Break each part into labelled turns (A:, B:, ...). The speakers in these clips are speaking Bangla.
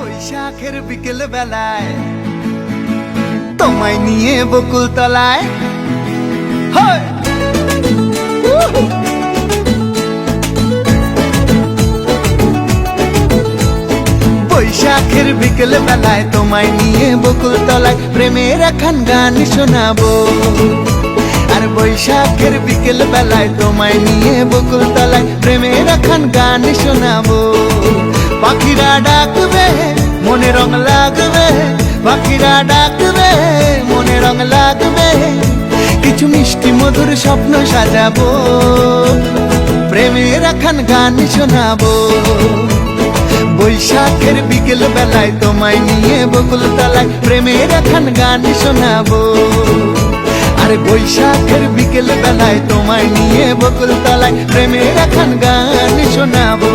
A: বৈশাখের বিকেল বেলায় তোমায় নিয়ে বকুল তলায় বৈশাখের বিকেল বেলায় তোমায় নিয়ে বকুল তলায় প্রেমের একখান গান শোনাবো। আর বৈশাখের বিকেল বেলায় তোমায় নিয়ে বকুল তলায় প্রেমের একখান গান শোনাবো। পাখিরা ডাকবে মনে রং লাগবে, পাখিরা ডাকবে মনে রং লাগবে, কিছু মিষ্টি মধুর স্বপ্ন সাজাবো, প্রেমের একখান গান শোনাবো। বৈশাখের বিকেল বেলায় তোমায় নিয়ে বকুল তলায় প্রেমের একখান গান শোনাবো। আরে বৈশাখের বিকেল বেলায় তোমায় নিয়ে বকুল তলায় প্রেমের একখান গান শোনাবো।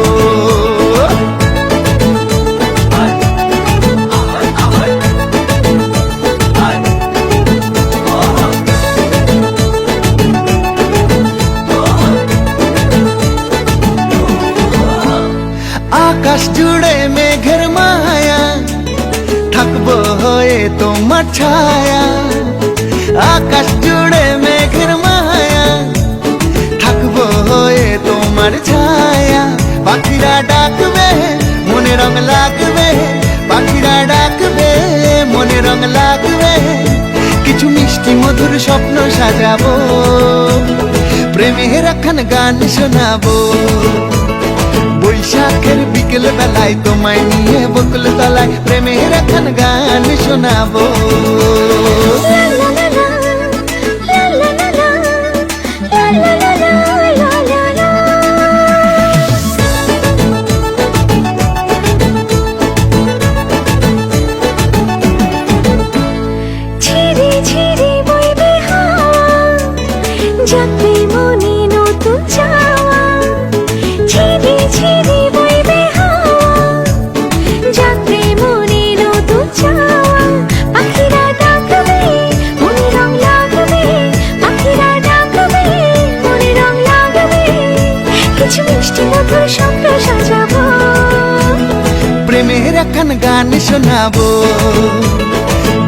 A: আকাশ জুড়ে মেঘের মায়া, থাকবো হয়ে তোমার ছায়া। আকাশ জুড়ে মেঘের মায়া, থাকবো হয়ে তোমার ছায়া। পাখিরা ডাকবে মনে রং লাগবে, পাখিরা ডাকবে মনে রং লাগবে, কিছু মিষ্টি মধুর স্বপ্ন সাজাবো, প্রেমের একখান গান শোনাবো। বৈশাখের বিকেল বেলায় তোমায় নিয়ে বকুল তলায় প্রেমের একখান গান শোনাবো। প্রেমের একখান গান শোনাবো।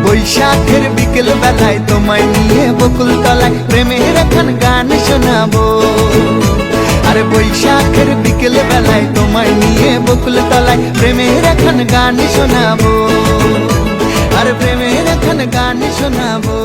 A: বৈশাখের বিকেল বেলায় তোমায় নিয়ে বকুল তলায় প্রেমের একখান গান শোনাবো। আরে বৈশাখের বিকেল বেলায় তোমায় নিয়ে বকুল তলায় প্রেমের একখান গান শোনাবো। আরে প্রেমের একখান গান শোনাবো।